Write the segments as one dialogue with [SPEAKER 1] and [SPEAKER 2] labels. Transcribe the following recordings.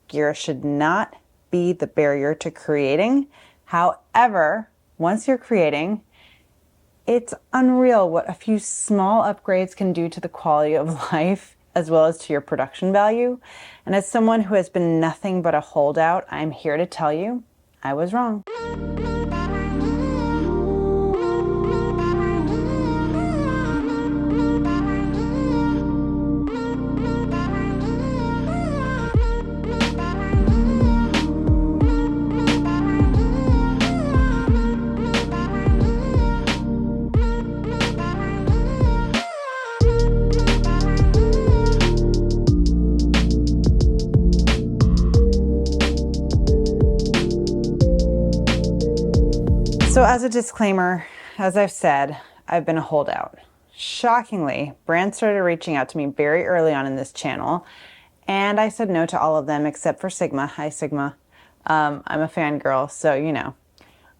[SPEAKER 1] gear should not be the barrier to creating. However, once you're creating, it's unreal what a few small upgrades can do to the quality of life as well as to your production value. And as someone who has been nothing but a holdout, I'm here to tell you I was wrong. So as a disclaimer, as I've said, I've been a holdout. Shockingly, brands started reaching out to me very early on in this channel, and I said no to all of them except for Sigma. Hi, Sigma. I'm a fangirl, so you know,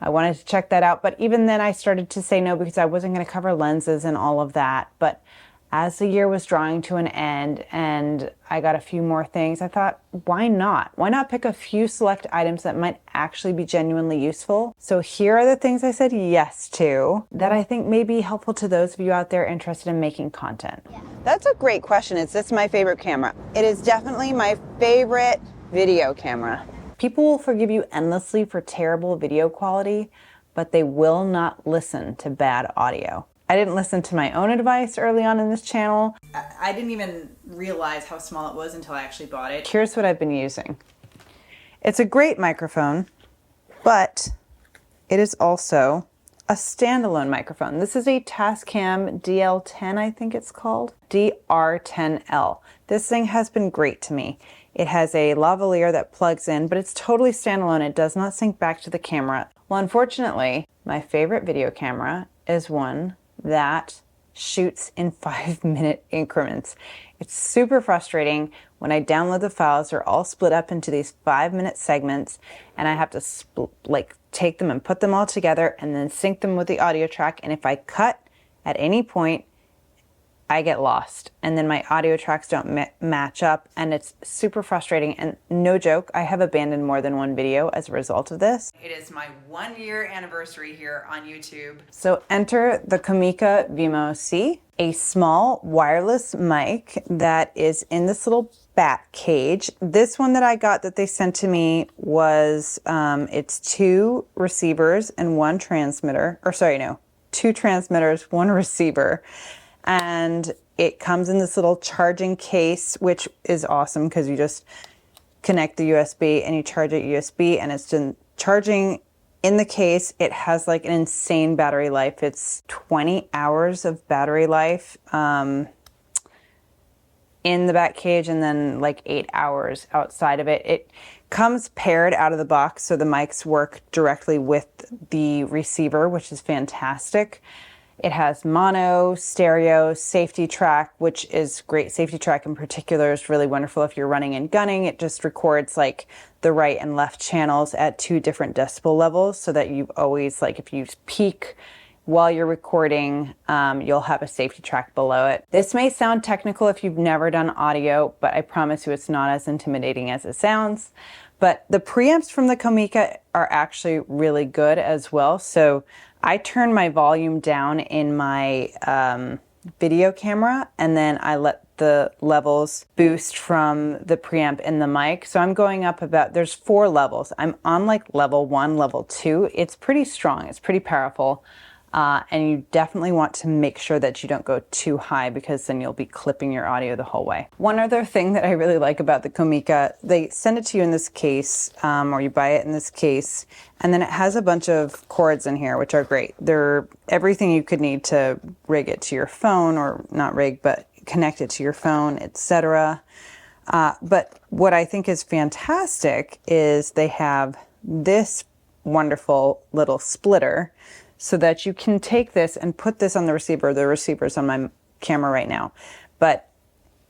[SPEAKER 1] I wanted to check that out. But even then I started to say no because I wasn't going to cover lenses and all of that. But as the year was drawing to an end and I got a few more things, I thought, why not? Why not pick a few select items that might actually be genuinely useful? So here are the things I said yes to that I think may be helpful to those of you out there interested in making content. Yeah. That's a great question. Is this my favorite camera? It is definitely my favorite video camera. People will forgive you endlessly for terrible video quality, but they will not listen to bad audio. I didn't listen to my own advice early on in this channel. I didn't even realize how small it was until I actually bought it. Here's what I've been using. It's a great microphone, but it is also a standalone microphone. This is a Tascam DL10, I think it's called. DR10L. This thing has been great to me. It has a lavalier that plugs in, but it's totally standalone. It does not sync back to the camera. Well, unfortunately, my favorite video camera is one that shoots in 5-minute increments. It's super frustrating when I download the files. They're all split up into these 5-minute segments, and I have to take them and put them all together and then sync them with the audio track. And if I cut at any point, I get lost, and then my audio tracks don't match up, and it's super frustrating. And no joke, I have abandoned more than one video as a result of this. It is my 1-year anniversary here on YouTube. So enter the Comica Vimo C, a small wireless mic that is in this little bat cage. This one that I got that they sent to me was, it's 2 receivers and 1 transmitter, or sorry, no, 2 transmitters, 1 receiver. And it comes in this little charging case, which is awesome because you just connect the USB and you charge it USB, and it's charging in the case. It has like an insane battery life. It's 20 hours of battery life in the back cage, and then like 8 hours outside of it. It comes paired out of the box, so the mics work directly with the receiver, which is fantastic. It has mono, stereo, safety track, which is great. Safety track in particular is really wonderful if you're running and gunning. It just records like the right and left channels at 2 different decibel levels, so that you always, like if you peak while you're recording, you'll have a safety track below it. This may sound technical if you've never done audio, but I promise you it's not as intimidating as it sounds. But the preamps from the Comica are actually really good as well. So I turn my volume down in my video camera, and then I let the levels boost from the preamp in the mic. So I'm going up about, there's 4 levels. I'm on like level 1, level 2. It's pretty strong, it's pretty powerful. And you definitely want to make sure that you don't go too high, because then you'll be clipping your audio the whole way. One other thing that I really like about the Comica, they send it to you in this case, or you buy it in this case, and then it has a bunch of cords in here, which are great. They're everything you could need to rig it to your phone, or not rig, but connect it to your phone, etc. But what I think is fantastic is they have this wonderful little splitter, so that you can take this and put this on the receiver. The receiver's on my camera right now. But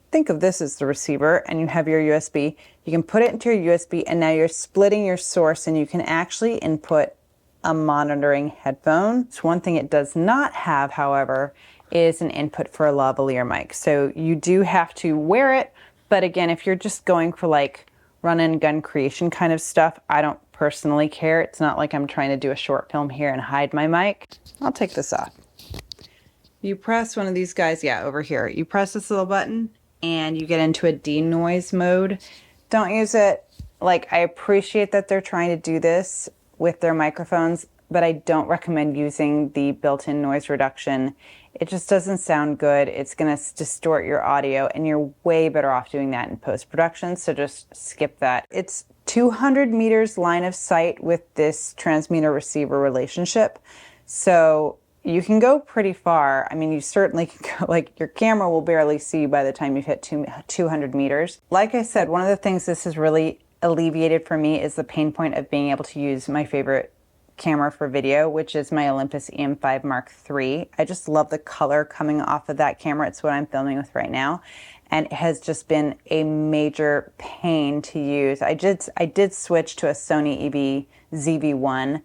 [SPEAKER 1] think of this as the receiver, and you have your USB. You can put it into your USB, and now you're splitting your source, and you can actually input a monitoring headphone. So one thing it does not have, however, is an input for a lavalier mic. So you do have to wear it, but again, if you're just going for like run and gun creation kind of stuff, I don't personally care. It's not like I'm trying to do a short film here and hide my mic. I'll take this off. You press one of these guys, yeah, over here. You press this little button and you get into a denoise mode. Don't use it. Like, I appreciate that they're trying to do this with their microphones, but I don't recommend using the built-in noise reduction. It just doesn't sound good. It's gonna distort your audio, and you're way better off doing that in post-production, so just skip that. It's 200 meters line of sight with this transmitter-receiver relationship, so you can go pretty far. I mean, you certainly can go, like, your camera will barely see you by the time you've hit 200 meters. Like I said, one of the things this has really alleviated for me is the pain point of being able to use my favorite camera for video, which is my Olympus EM5 Mark III. I just love the color coming off of that camera. It's what I'm filming with right now. And it has just been a major pain to use. I did switch to a Sony ZV-1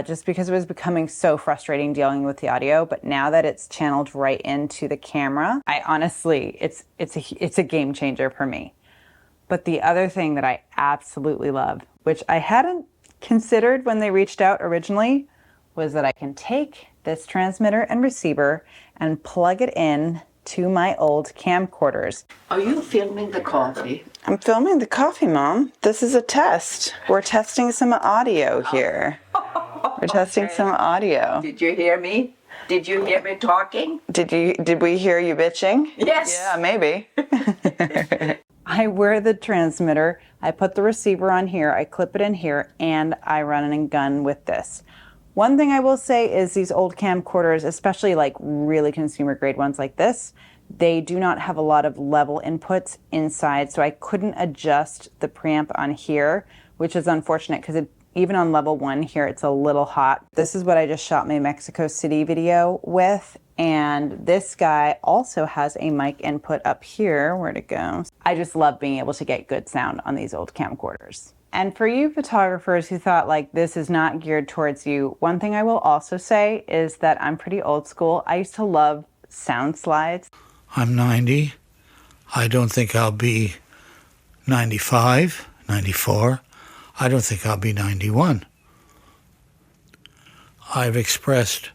[SPEAKER 1] just because it was becoming so frustrating dealing with the audio. But now that it's channeled right into the camera, I honestly, it's a game changer for me. But the other thing that I absolutely love, which I hadn't considered when they reached out originally, was that I can take this transmitter and receiver and plug it in to my old camcorders.
[SPEAKER 2] Are you filming the coffee?
[SPEAKER 1] I'm filming the coffee, Mom. This is a test. We're testing some audio here. We're testing some audio.
[SPEAKER 2] Did you hear me? Did you hear me talking?
[SPEAKER 1] Did we hear you bitching?
[SPEAKER 2] Yes.
[SPEAKER 1] Yeah, maybe. I wear the transmitter, I put the receiver on here, I clip it in here, and I run and gun with this. One thing I will say is these old camcorders, especially like really consumer grade ones like this, they do not have a lot of level inputs inside, so I couldn't adjust the preamp on here, which is unfortunate because even on level 1 here, it's a little hot. This is what I just shot my Mexico City video with. And this guy also has a mic input up here. Where'd it go? I just love being able to get good sound on these old camcorders. And for you photographers who thought like this is not geared towards you, one thing I will also say is that I'm pretty old school. I used to love sound slides.
[SPEAKER 3] I'm 90. I don't think I'll be 95, 94. I don't think I'll be 91. I've expressed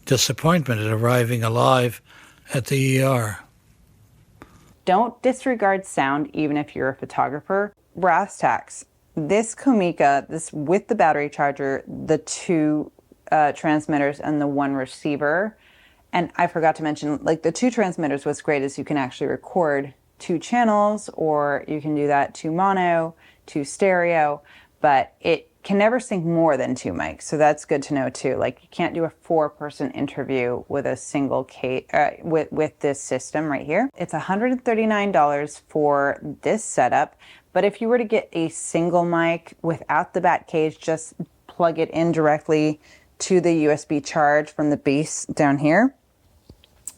[SPEAKER 3] disappointment at arriving alive at the ER.
[SPEAKER 1] Don't disregard sound even if you're a photographer. Brass tacks. This Comica, this with the battery charger, the 2 transmitters and the 1 receiver, and I forgot to mention, like, the 2 transmitters, what's great is you can actually record 2 channels, or you can do that 2 mono, 2 stereo, but it can never sync more than 2 mics, so that's good to know too. Like, you can't do a 4-person interview with a single with this system right here. It's $139 for this setup, but if you were to get a single mic without the back cage, just plug it in directly to the USB charge from the base down here,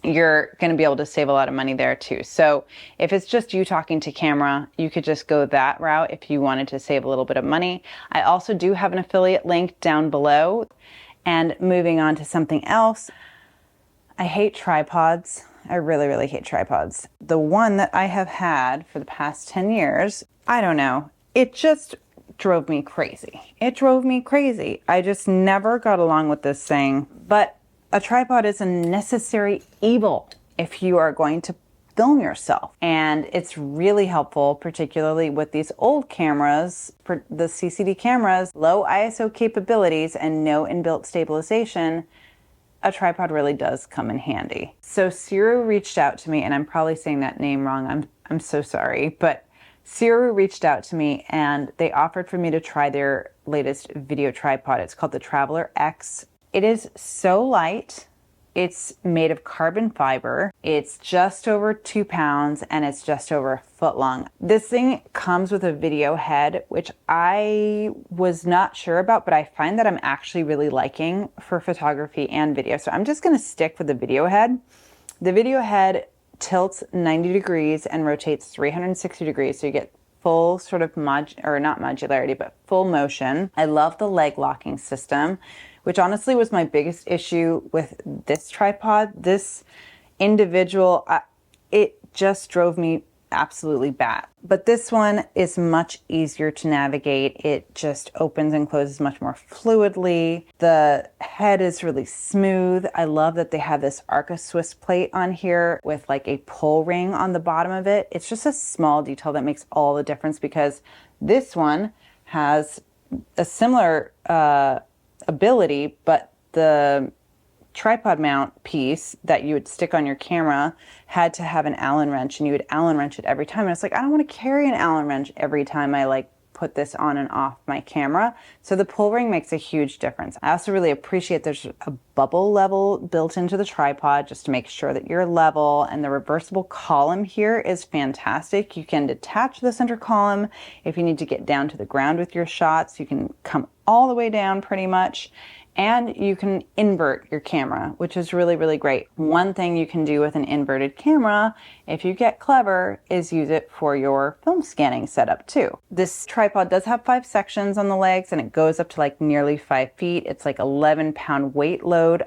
[SPEAKER 1] you're going to be able to save a lot of money there too. So if it's just you talking to camera, you could just go that route if you wanted to save a little bit of money. I also do have an affiliate link down below. And moving on to something else, I hate tripods. I really, really hate tripods. The one that I have had for the past 10 years, I don't know, it just drove me crazy. It drove me crazy. I just never got along with this thing. But a tripod is a necessary evil if you are going to film yourself. And it's really helpful, particularly with these old cameras, for the CCD cameras, low ISO capabilities and no inbuilt stabilization. A tripod really does come in handy. So Siru reached out to me, and I'm probably saying that name wrong. I'm so sorry, but Siru reached out to me and they offered for me to try their latest video tripod. It's called the Traveler X. It is so light. It's made of carbon fiber. It's just over 2 pounds and it's just over a foot long. This thing comes with a video head, which I was not sure about, but I find that I'm actually really liking for photography and video. So I'm just gonna stick with the video head. The video head tilts 90 degrees and rotates 360 degrees. So you get full sort of not modularity, but full motion. I love the leg locking system, which honestly was my biggest issue with this tripod. This individual, it just drove me absolutely bat. But this one is much easier to navigate. It just opens and closes much more fluidly. The head is really smooth. I love that they have this Arca Swiss plate on here with like a pull ring on the bottom of it. It's just a small detail that makes all the difference, because this one has a similar ability, but the tripod mount piece that you would stick on your camera had to have an Allen wrench, and you would Allen wrench it every time. And it's like, I don't want to carry an Allen wrench every time I like put this on and off my camera. So the pull ring makes a huge difference. I also really appreciate there's a bubble level built into the tripod just to make sure that you're level, and the reversible column here is fantastic. You can detach the center column if you need to get down to the ground with your shots. You can come all the way down pretty much. And you can invert your camera, which is really, really great. One thing you can do with an inverted camera, if you get clever, is use it for your film scanning setup too. This tripod does have 5 sections on the legs, and it goes up to like nearly 5 feet. It's like 11-pound weight load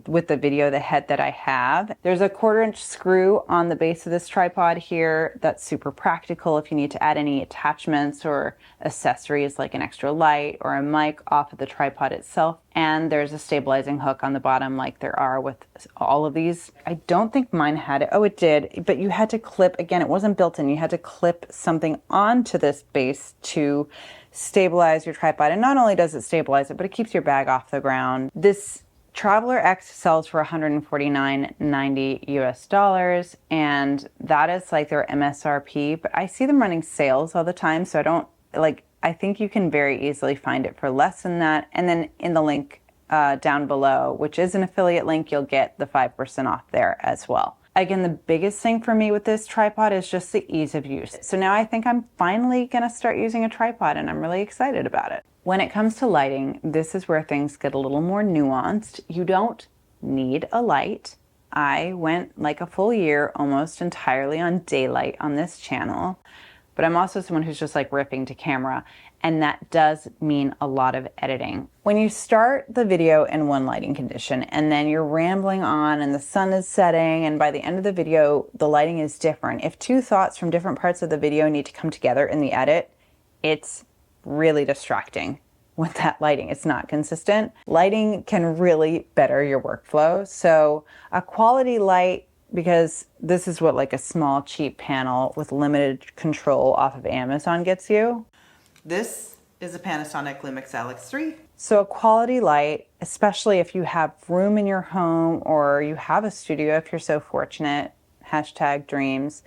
[SPEAKER 1] with the video, the head that I have. There's a 1/4-inch screw on the base of this tripod here. That's super practical if you need to add any attachments or accessories like an extra light or a mic off of the tripod itself. And there's a stabilizing hook on the bottom like there are with all of these. I don't think mine had it. Oh, it did, but you had to clip, again, it wasn't built in. You had to clip something onto this base to stabilize your tripod. And not only does it stabilize it, but it keeps your bag off the ground. This Traveler X sells for $149.90 US, and that is like their MSRP, but I see them running sales all the time, so I think you can very easily find it for less than that. And then in the link down below, which is an affiliate link, you'll get the 5% off there as well. Again, the biggest thing for me with this tripod is just the ease of use. So now I think I'm finally gonna start using a tripod, and I'm really excited about it. When it comes to lighting, this is where things get a little more nuanced. You don't need a light. I went like a full year almost entirely on daylight on this channel. But I'm also someone who's just like ripping to camera, and that does mean a lot of editing. When you start the video in one lighting condition and then you're rambling on and the sun is setting, and by the end of the video the lighting is different. If 2 thoughts from different parts of the video need to come together in the edit, it's really distracting with that lighting. It's not consistent. Lighting can really better your workflow. So a quality light, because this is what like a small cheap panel with limited control off of Amazon gets you. This is a Panasonic Lumix LX3. So a quality light, especially if you have room in your home or you have a studio if you're so fortunate, #dreams,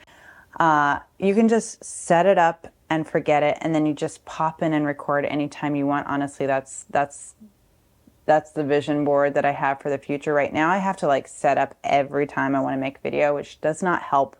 [SPEAKER 1] you can just set it up and forget it, and then you just pop in and record anytime you want. Honestly, that's the vision board that I have for the future. Right now I have to like set up every time I want to make a video, which does not help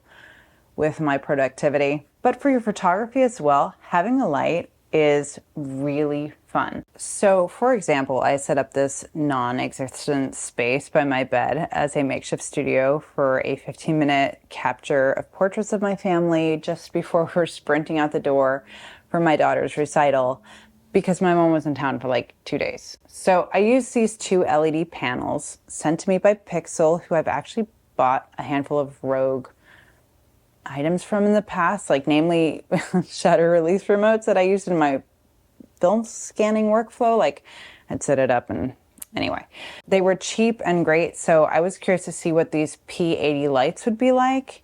[SPEAKER 1] with my productivity. But for your photography as well, having a light is really fun. So for example, I set up this non-existent space by my bed as a makeshift studio for a 15-minute capture of portraits of my family just before we're sprinting out the door for my daughter's recital, because my mom was in town for like 2 days. So I used these 2 LED panels sent to me by Pixel, who I've actually bought a handful of Rogue items from in the past, like namely shutter release remotes that I used in my film scanning workflow. Like I'd set it up, and anyway, they were cheap and great. So I was curious to see what these P80 lights would be like,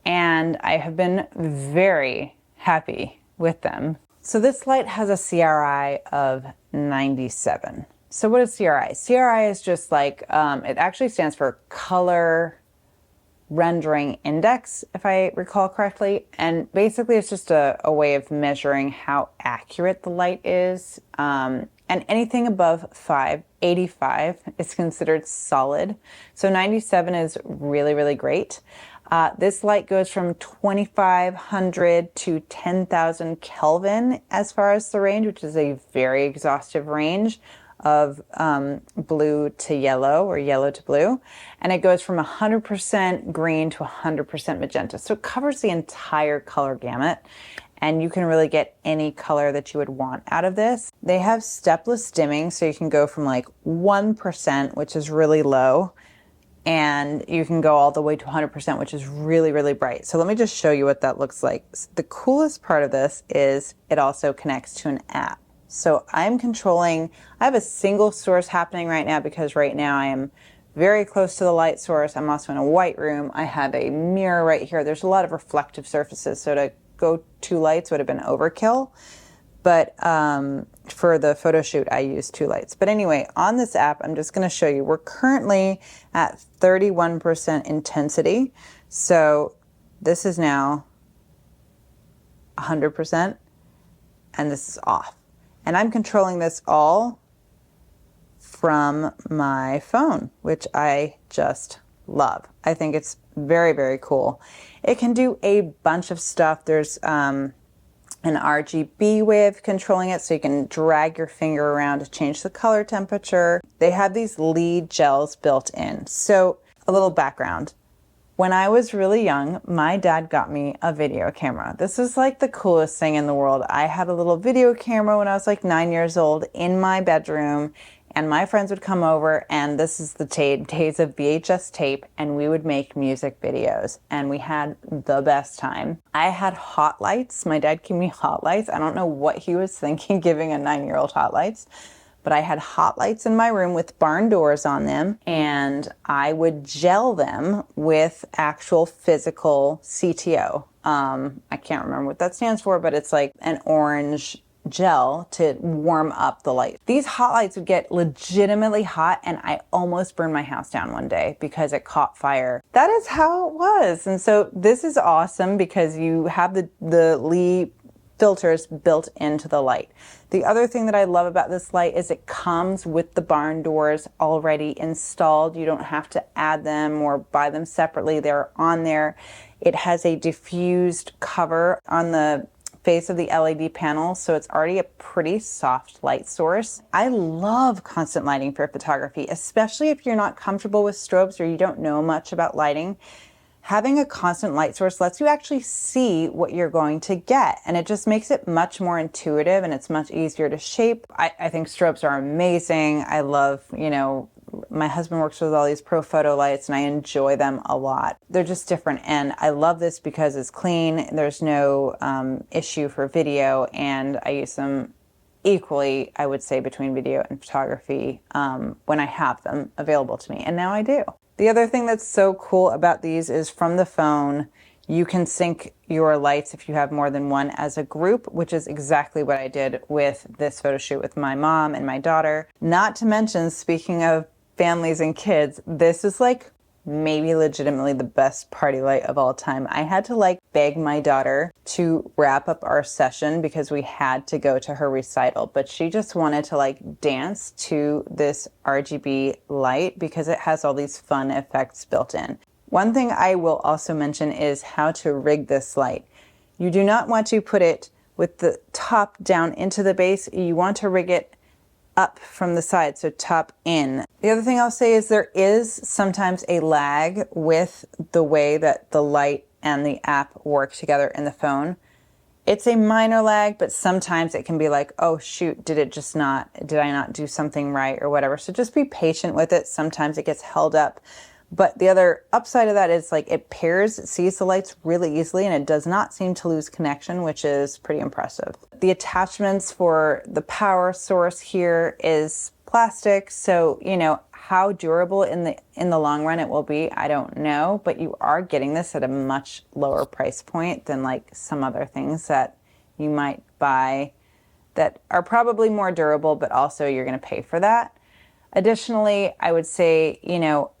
[SPEAKER 1] and I have been very happy with them. So this light has a CRI of 97. So what is CRI? CRI is just like, it actually stands for color rendering index, if I recall correctly. And basically it's just a way of measuring how accurate the light is. And anything above 85 is considered solid. So 97 is really, really great. This light goes from 2500 to 10,000 Kelvin as far as the range, which is a very exhaustive range of blue to yellow or yellow to blue. And it goes from 100% green to 100% magenta. So it covers the entire color gamut, and you can really get any color that you would want out of this. They have stepless dimming, so you can go from like 1%, which is really low, and you can go all the way to 100%, which is really, really bright. So let me just show you what that looks like. The coolest part of this is it also connects to an app. So I'm controlling, I have a single source happening right now because right now I am very close to the light source. I'm also in a white room. I have a mirror right here. There's a lot of reflective surfaces, so to go 2 lights would have been overkill. But for the photo shoot, I used 2 lights. But anyway, on this app, I'm just going to show you. We're currently at 31% intensity. So this is now 100%, and this is off. And I'm controlling this all from my phone, which I just love. I think it's very, very cool. It can do a bunch of stuff. There's an RGB way of controlling it, so you can drag your finger around to change the color temperature. They have these lead gels built in. So a little background. When I was really young, my dad got me a video camera. This is like the coolest thing in the world. I had a little video camera when I was like 9 years old in my bedroom, and my friends would come over, and this is the days of VHS tape, and we would make music videos, and we had the best time. I had hot lights. My dad gave me hot lights. I don't know what he was thinking giving a 9-year-old hot lights, but I had hot lights in my room with barn doors on them, and I would gel them with actual physical CTO. I can't remember what that stands for, but it's like an orange gel to warm up the light. These hot lights would get legitimately hot, and I almost burned my house down one day because it caught fire. That is how it was. And so this is awesome because you have the Lee filters built into the light. The other thing that I love about this light is it comes with the barn doors already installed. You don't have to add them or buy them separately. They're on there. It has a diffused cover on the face of the LED panel, so it's already a pretty soft light source. I love constant lighting for photography, especially if you're not comfortable with strobes or you don't know much about lighting. Having a constant light source lets you actually see what you're going to get, and it just makes it much more intuitive, and it's much easier to shape. I think strobes are amazing. I love, my husband works with all these pro photo lights, and I enjoy them a lot. They're just different, and I love this because it's clean. There's no issue for video, and I use them equally, I would say, between video and photography when I have them available to me, and now I do. The other thing that's so cool about these is from the phone, you can sync your lights if you have more than one as a group, which is exactly what I did with this photo shoot with my mom and my daughter. Not to mention, speaking of families and kids, this is like maybe legitimately the best party light of all time. I had to beg my daughter to wrap up our session because we had to go to her recital, but she just wanted to dance to this RGB light because it has all these fun effects built in. One thing I will also mention is how to rig this light. You do not want to put it with the top down into the base. You want to rig it up from the side, so top in. The other thing I'll say is there is sometimes a lag with the way that the light and the app work together in the phone. It's a minor lag, but sometimes it can be like, oh shoot, did I not do something right or whatever. So just be patient with it. Sometimes it gets held up. But the other upside of that is it sees the lights really easily, and it does not seem to lose connection, which is pretty impressive. The attachments for the power source here is plastic, so how durable in the long run it will be, I don't know, but you are getting this at a much lower price point than some other things that you might buy that are probably more durable, but also you're going to pay for that. Additionally, I would say,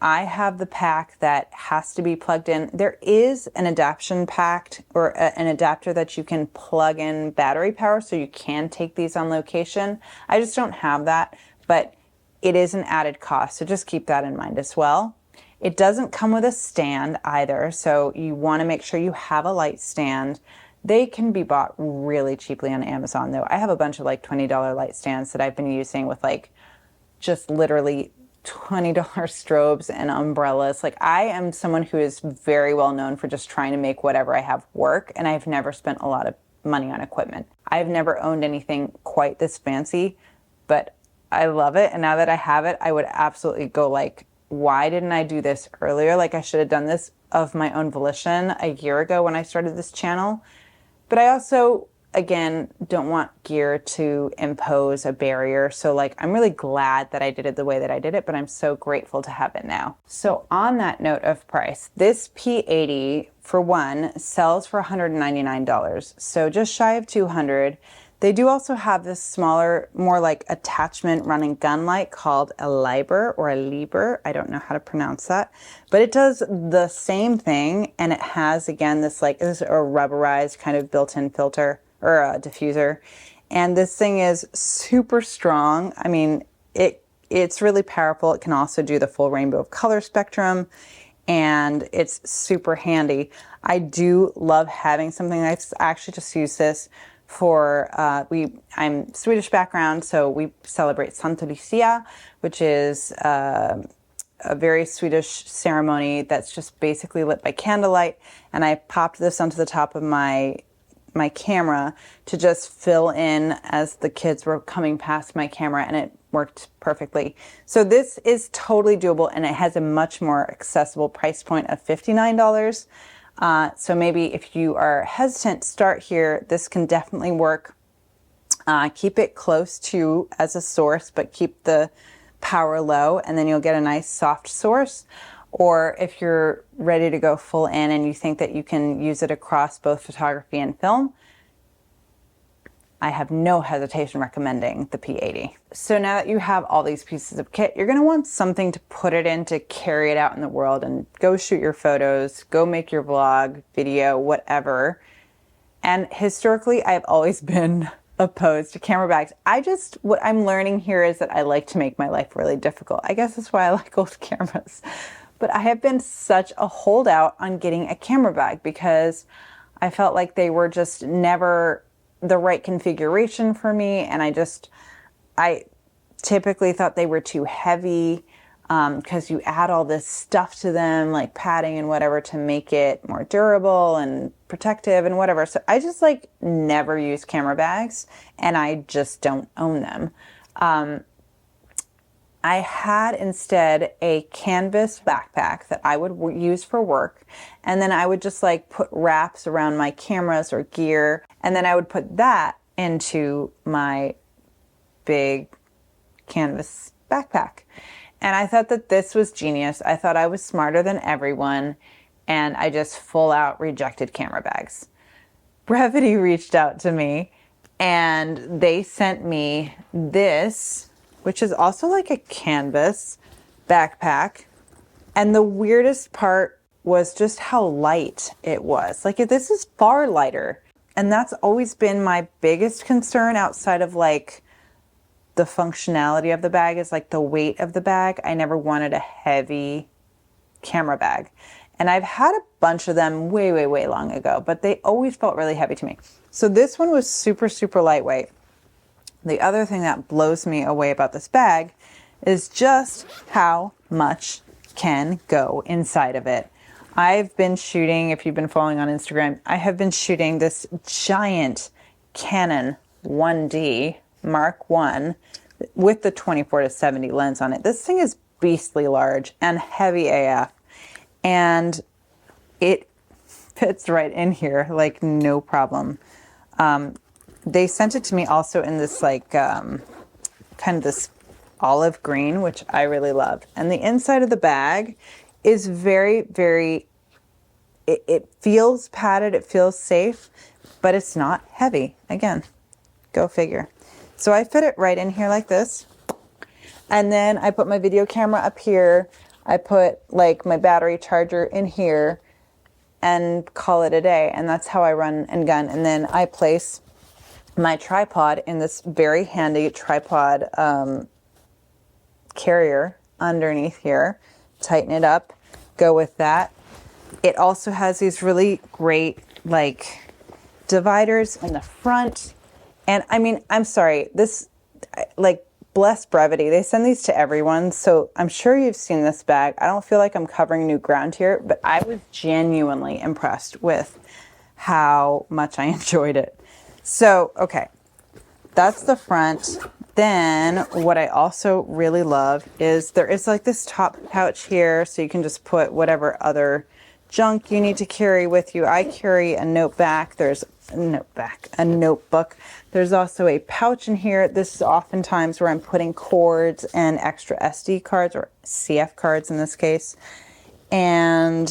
[SPEAKER 1] I have the pack that has to be plugged in. There is an adaptation pack or an adapter that you can plug in battery power, so you can take these on location. I just don't have that, but it is an added cost, so just keep that in mind as well. It doesn't come with a stand either, so you want to make sure you have a light stand. They can be bought really cheaply on Amazon, though. I have a bunch of $20 light stands that I've been using with just literally $20 strobes and umbrellas. I am someone who is very well known for just trying to make whatever I have work, and I've never spent a lot of money on equipment. I've never owned anything quite this fancy, but I love it, and now that I have it, I would absolutely go why didn't I do this earlier? Like I should have done this of my own volition a year ago when I started this channel. But I also, again, don't want gear to impose a barrier. So like, I'm really glad that I did it the way that I did it, but I'm so grateful to have it now. So on that note of price, this P80 for one sells for $199. So just shy of 200. They do also have this smaller, more like attachment running gun light called a Liber or a Liber. I don't know how to pronounce that, but it does the same thing. And it has, again, this like, this is a rubberized kind of built-in filter or a diffuser. And this thing is super strong. I mean, it's really powerful. It can also do the full rainbow of color spectrum, and it's super handy. I do love having something. I actually just use this for I'm Swedish background, so we celebrate Santa Lucia, which is a very Swedish ceremony that's just basically lit by candlelight. And I popped this onto the top of my camera to just fill in as the kids were coming past my camera, and it worked perfectly. So this is totally doable, and it has a much more accessible price point of $59. So maybe if you are hesitant, start here. This can definitely work. Keep it close to as a source, but keep the power low, and then you'll get a nice soft source. Or if you're ready to go full in and you think that you can use it across both photography and film, I have no hesitation recommending the P80. So now that you have all these pieces of kit, you're going to want something to put it in to carry it out in the world and go shoot your photos, go make your vlog, video, whatever. And historically, I've always been opposed to camera bags. What I'm learning here is that I like to make my life really difficult. I guess that's why I like old cameras. But I have been such a holdout on getting a camera bag because I felt like they were just never the right configuration for me. And I typically thought they were too heavy because you add all this stuff to them, like padding and whatever, to make it more durable and protective and whatever. So I just like never use camera bags, and I just don't own them. I had instead a canvas backpack that I would use for work. And then I would just like put wraps around my cameras or gear. And then I would put that into my big canvas backpack. And I thought that this was genius. I thought I was smarter than everyone. And I just full out rejected camera bags. Brevity reached out to me and they sent me this, which is also like a canvas backpack. And the weirdest part was just how light it was. Like, this is far lighter. And that's always been my biggest concern outside of like the functionality of the bag, is like the weight of the bag. I never wanted a heavy camera bag. And I've had a bunch of them way, way, way long ago, but they always felt really heavy to me. So this one was super, super lightweight. The other thing that blows me away about this bag is just how much can go inside of it. I've been shooting, if you've been following on Instagram, I have been shooting this giant Canon 1D Mark 1 with the 24-70 lens on it. This thing is beastly large and heavy AF, and it fits right in here like no problem. They sent it to me also in this like kind of this olive green, which I really love. And the inside of the bag is very, very, it feels padded, it feels safe, but it's not heavy. Again, go figure. So I fit it right in here like this. And then I put my video camera up here. I put like my battery charger in here and call it a day. And that's how I run and gun. And then I place my tripod in this very handy tripod carrier underneath here. Tighten it up, go with that. It also has these really great like dividers in the front. And I mean, I'm sorry, this like bless Brevity. They send these to everyone. So I'm sure you've seen this bag. I don't feel like I'm covering new ground here, but I was genuinely impressed with how much I enjoyed it. So, okay, that's the front. Then what I also really love is there is like this top pouch here, so you can just put whatever other junk you need to carry with you. I carry a a notebook. There's also a pouch in here. This is oftentimes where I'm putting cords and extra SD cards, or CF cards in this case. And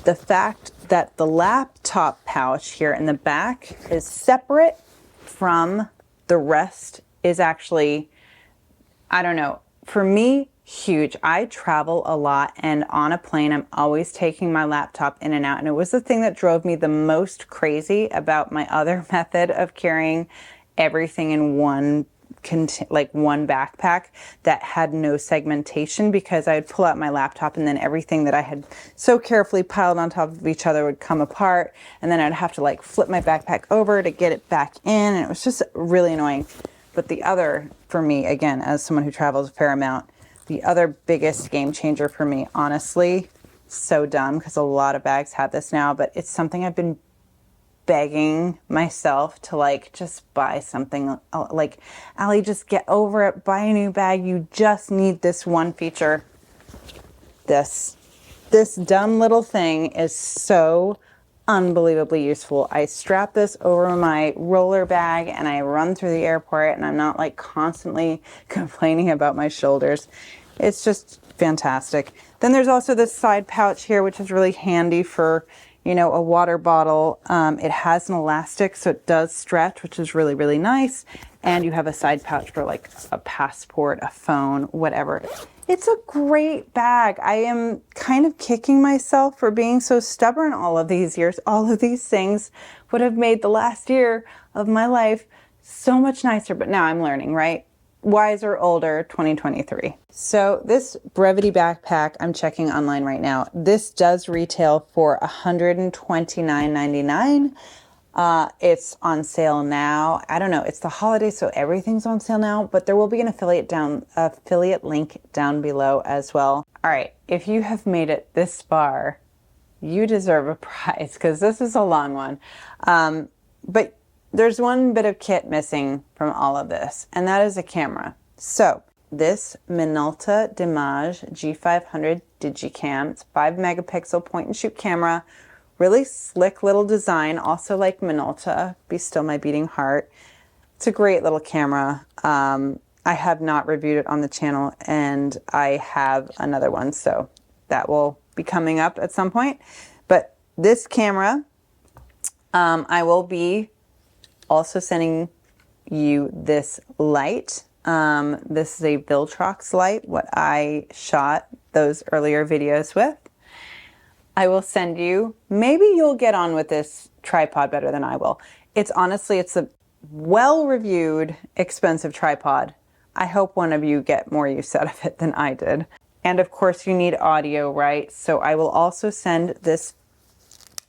[SPEAKER 1] the fact that the laptop pouch here in the back is separate from the rest is actually, I don't know, for me, huge. I travel a lot, and on a plane, I'm always taking my laptop in and out. And it was the thing that drove me the most crazy about my other method of carrying everything in one backpack that had no segmentation, because I would pull out my laptop and then everything that I had so carefully piled on top of each other would come apart, and then I'd have to like flip my backpack over to get it back in, and it was just really annoying. But the other, for me, again, as someone who travels a fair amount, the other biggest game changer for me, honestly, so dumb because a lot of bags have this now, but it's something I've been begging myself to like just buy something, like, Allie, just get over it, buy a new bag, you just need this one feature. This dumb little thing is so unbelievably useful. I strap this over my roller bag and I run through the airport, and I'm not like constantly complaining about my shoulders. It's just fantastic. Then there's also this side pouch here, which is really handy for, you know, a water bottle. It has an elastic, so it does stretch, which is really, really nice. And you have a side pouch for like a passport, a phone, whatever. It's a great bag. I am kind of kicking myself for being so stubborn all of these years. All of these things would have made the last year of my life so much nicer, but now I'm learning, right? Wiser, older, 2023. So this Brevity backpack, I'm checking online right now. This does retail for $129.99. It's on sale now. I don't know. It's the holidays, so everything's on sale now, but there will be an affiliate link down below as well. All right. If you have made it this far, you deserve a prize, because this is a long one. But there's one bit of kit missing from all of this, and that is a camera. So this Minolta Dimage G500 Digicam, it's 5 megapixel point and shoot camera, really slick little design, also like Minolta, Be Still My Beating Heart. It's a great little camera. I have not reviewed it on the channel, and I have another one, so that will be coming up at some point. But this camera, I will be also sending you this light. This is a Viltrox light, what I shot those earlier videos with. I will send you, maybe you'll get on with this tripod better than I will. It's a well-reviewed, expensive tripod. I hope one of you get more use out of it than I did. And of course you need audio, right? So I will also send this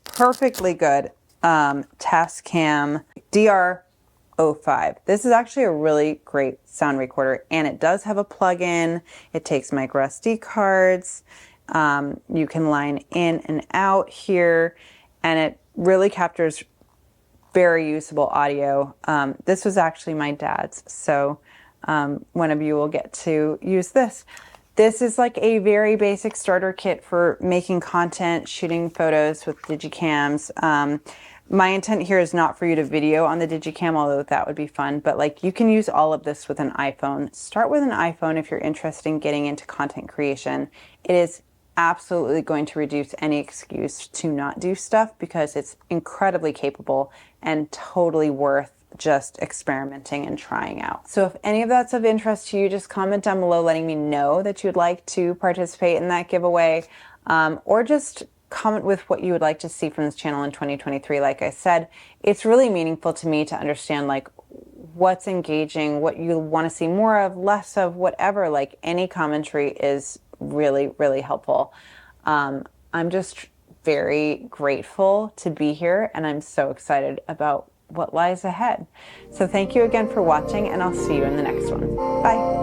[SPEAKER 1] perfectly good Tascam DR05. This is actually a really great sound recorder, and it does have a plug-in. It takes micro SD cards. You can line in and out here, and it really captures very usable audio. This was actually my dad's, so one of you will get to use this. This is like a very basic starter kit for making content, shooting photos with digicams. My intent here is not for you to video on the digicam, although that would be fun, but like you can use all of this with an iPhone. Start with an iPhone if you're interested in getting into content creation. It is absolutely going to reduce any excuse to not do stuff, because it's incredibly capable and totally worth just experimenting and trying out. So if any of that's of interest to you, just comment down below letting me know that you'd like to participate in that giveaway, or just comment with what you would like to see from this channel in 2023. Like I said, it's really meaningful to me to understand like what's engaging, what you want to see more of, less of, whatever. Like any commentary is really, really helpful. I'm just very grateful to be here, and I'm so excited about what lies ahead. So thank you again for watching, and I'll see you in the next one. Bye.